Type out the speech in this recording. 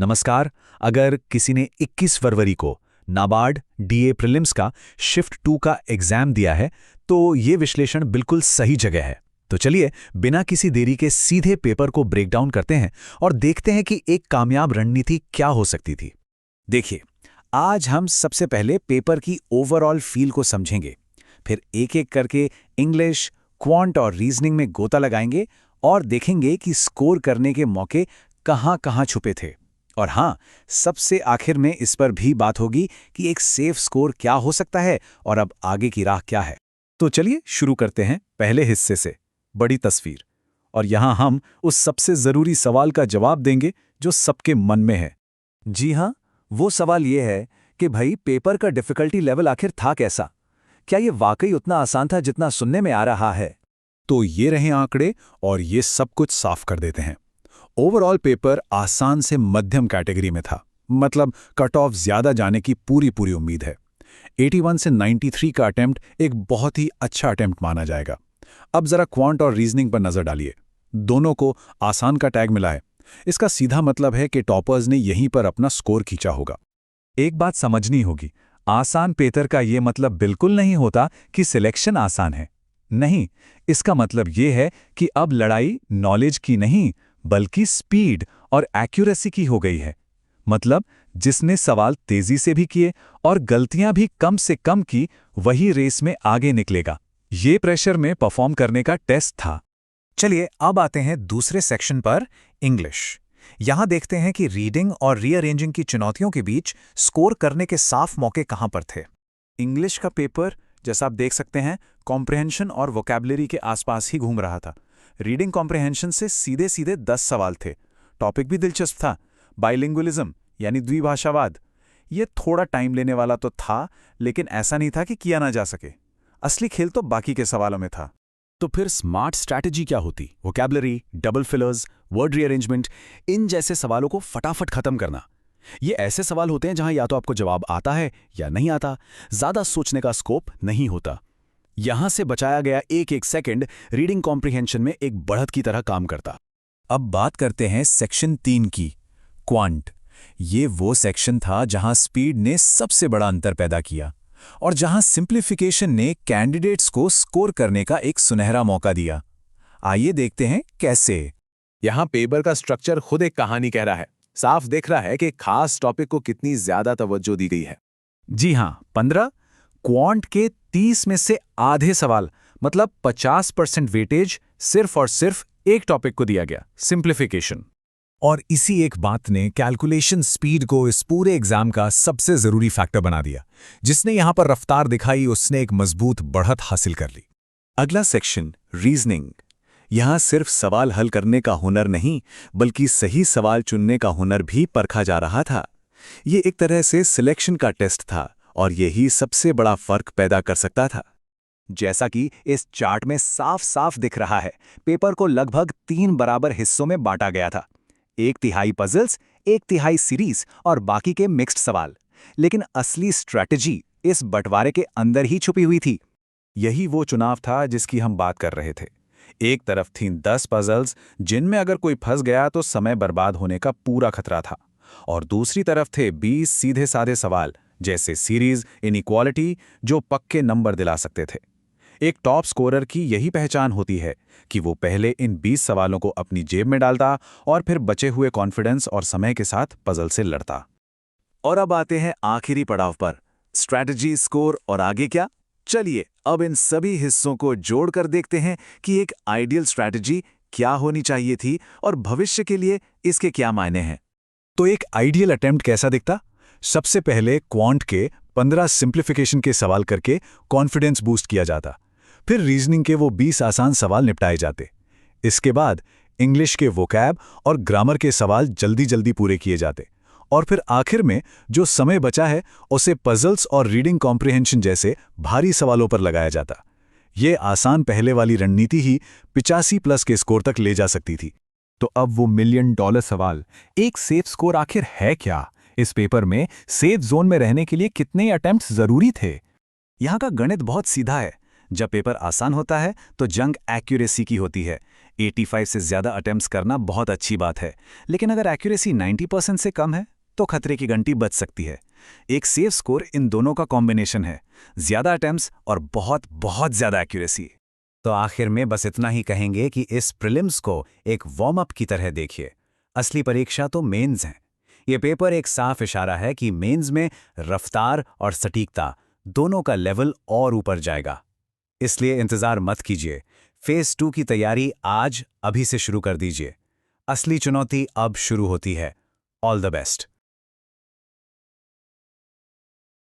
नमस्कार। अगर किसी ने 21 फरवरी को नाबार्ड डीए प्रीलिम्स का शिफ्ट 2 का एग्जाम दिया है तो ये विश्लेषण बिल्कुल सही जगह है। तो चलिए बिना किसी देरी के सीधे पेपर को ब्रेक डाउन करते हैं और देखते हैं कि एक कामयाब रणनीति क्या हो सकती थी। देखिए, आज हम सबसे पहले पेपर की ओवरऑल फील को समझेंगे, फिर एक एक करके इंग्लिश, क्वांट और रीजनिंग में गोता लगाएंगे और देखेंगे कि स्कोर करने के मौके कहाँ-कहाँ छुपे थे। और हाँ, सबसे आखिर में इस पर भी बात होगी कि एक सेफ स्कोर क्या हो सकता है और अब आगे की राह क्या है। तो चलिए शुरू करते हैं पहले हिस्से से, बड़ी तस्वीर। और यहाँ हम उस सबसे ज़रूरी सवाल का जवाब देंगे जो सबके मन में है। जी हाँ, वो सवाल ये है कि भाई पेपर का डिफ़िकल्टी लेवल आखिर था कैसा? क्या ये वाकई उतना आसान था जितना सुनने में आ रहा है? तो ये रहे आंकड़े और ये सब कुछ साफ कर देते हैं। ओवरऑल पेपर आसान से मध्यम कैटेगरी में था, मतलब कट ऑफ ज्यादा जाने की पूरी उम्मीद है। 81 से 93 का अटेम्प्ट एक बहुत ही अच्छा अटेम्प्ट माना जाएगा। अब जरा क्वांट और रीजनिंग पर नजर डालिए। दोनों को आसान का टैग मिला है। इसका सीधा मतलब है कि टॉपर्स ने यहीं पर अपना स्कोर खींचा होगा। एक बात समझनी होगी, आसान पेपर का ये मतलब बिल्कुल नहीं होता कि सिलेक्शन आसान है। नहीं, इसका मतलब ये है कि अब लड़ाई नॉलेज की नहीं बल्कि स्पीड और एक्यूरेसी की हो गई है। मतलब जिसने सवाल तेजी से भी किए और गलतियां भी कम से कम की, वही रेस में आगे निकलेगा। ये प्रेशर में परफॉर्म करने का टेस्ट था। चलिए अब आते हैं दूसरे सेक्शन पर, इंग्लिश। यहां देखते हैं कि रीडिंग और रीअरेंजिंग की चुनौतियों के बीच स्कोर करने के साफ मौके कहां पर थे। इंग्लिश का पेपर, जैसा आप देख सकते हैं, कॉम्प्रिहेंशन और वोकैबुलरी के आसपास ही घूम रहा था। रीडिंग कॉम्प्रिहेंशन से सीधे सीधे 10 सवाल थे। टॉपिक भी दिलचस्प था, बाइलिंगुअलिज्म यानी द्विभाषावाद। ये थोड़ा टाइम लेने वाला तो था, लेकिन ऐसा नहीं था कि किया ना जा सके। असली खेल तो बाकी के सवालों में था। तो फिर स्मार्ट स्ट्रैटेजी क्या होती? Vocabulary, double fillers, word rearrangement, इन जैसे सवालों को फटाफट खत्म करना। ये ऐसे सवाल होते हैं जहां या तो आपको जवाब आता है या नहीं आता, ज्यादा सोचने का स्कोप नहीं होता। यहां से बचाया गया एक एक सेकंड रीडिंग कॉम्प्रिहेंशन में एक बढ़त की तरह काम करता। अब बात करते हैं सेक्शन 3 की, क्वांट। ये वो सेक्शन था जहां स्पीड ने सबसे बड़ा अंतर पैदा किया और जहां सिंप्लीफिकेशन ने कैंडिडेट्स को स्कोर करने का एक सुनहरा मौका दिया। आइए देखते हैं कैसे। यहां पेपर का स्ट्रक्चर खुद एक कहानी कह रहा है। साफ दिख रहा है कि खास टॉपिक को कितनी ज्यादा तवज्जो दी गई है। जी हां, 15 क्वांट के 30 में से आधे सवाल, मतलब 50% वेटेज सिर्फ और सिर्फ एक टॉपिक को दिया गया, सिंप्लीफिकेशन। और इसी एक बात ने कैलकुलेशन स्पीड को इस पूरे एग्जाम का सबसे जरूरी फैक्टर बना दिया। जिसने यहां पर रफ्तार दिखाई, उसने एक मजबूत बढ़त हासिल कर ली। अगला सेक्शन, रीजनिंग। यहां सिर्फ सवाल हल करने का हुनर नहीं, बल्कि सही सवाल चुनने का हुनर भी परखा जा रहा था। ये एक तरह से सिलेक्शन का टेस्ट था और यही सबसे बड़ा फर्क पैदा कर सकता था। जैसा कि इस चार्ट में साफ साफ दिख रहा है, पेपर को लगभग 3 बराबर हिस्सों में बांटा गया था। 1/3 पजल्स, 1/3 सीरीज और बाकी के मिक्स्ड सवाल। लेकिन असली स्ट्रैटेजी इस बंटवारे के अंदर ही छुपी हुई थी। यही वो चुनाव था जिसकी हम बात कर रहे थे। एक तरफ थीं 10 पजल्स जिनमें अगर कोई फंस गया तो समय बर्बाद होने का पूरा खतरा था, और दूसरी तरफ थे 20 सीधे साधे सवाल जैसे सीरीज, इनइक्वालिटी, जो पक्के नंबर दिला सकते थे। एक टॉप स्कोरर की यही पहचान होती है कि वो पहले इन 20 सवालों को अपनी जेब में डालता और फिर बचे हुए कॉन्फिडेंस और समय के साथ पजल से लड़ता। और अब आते हैं आखिरी पड़ाव पर, स्ट्रैटेजी, स्कोर और आगे क्या। चलिए अब इन सभी हिस्सों को जोड़कर देखते हैं कि एक आइडियल स्ट्रैटेजी क्या होनी चाहिए थी और भविष्य के लिए इसके क्या मायने हैं। तो एक आइडियल अटेम्प्ट कैसा दिखता? सबसे पहले क्वांट के 15 सिंप्लीफिकेशन के सवाल करके कॉन्फिडेंस बूस्ट किया जाता। फिर रीजनिंग के वो 20 आसान सवाल निपटाए जाते। इसके बाद इंग्लिश के वोकैब और ग्रामर के सवाल जल्दी जल्दी पूरे किए जाते। और फिर आखिर में जो समय बचा है उसे पजल्स और रीडिंग कॉम्प्रिहेंशन जैसे भारी सवालों पर लगाया जाता। ये आसान पहले वाली रणनीति ही 85+ के स्कोर तक ले जा सकती थी। तो अब वो $1 मिलियन सवाल, एक सेफ स्कोर आखिर है क्या? इस पेपर में सेफ जोन में रहने के लिए कितने अटेम्प्ट्स जरूरी थे? यहाँ का गणित बहुत सीधा है। जब पेपर आसान होता है तो जंग एक्यूरेसी की होती है। 85 से ज़्यादा अटेम्प्ट्स करना बहुत अच्छी बात है, लेकिन अगर एक्यूरेसी 90% से कम है तो खतरे की घंटी बज सकती है। एक सेफ स्कोर इन दोनों का कॉम्बिनेशन है, ज़्यादा अटेम्प्ट्स और बहुत बहुत ज़्यादा एक्यूरेसी। तो आखिर में बस इतना ही कहेंगे कि इस प्रीलिम्स को एक वार्म अप की तरह देखिए। असली परीक्षा तो मेंस हैं। ये पेपर एक साफ इशारा है कि मेंस में रफ्तार और सटीकता दोनों का लेवल और ऊपर जाएगा। इसलिए इंतजार मत कीजिए। फेज 2 की तैयारी आज अभी से शुरू कर दीजिए। असली चुनौती अब शुरू होती है। All the best.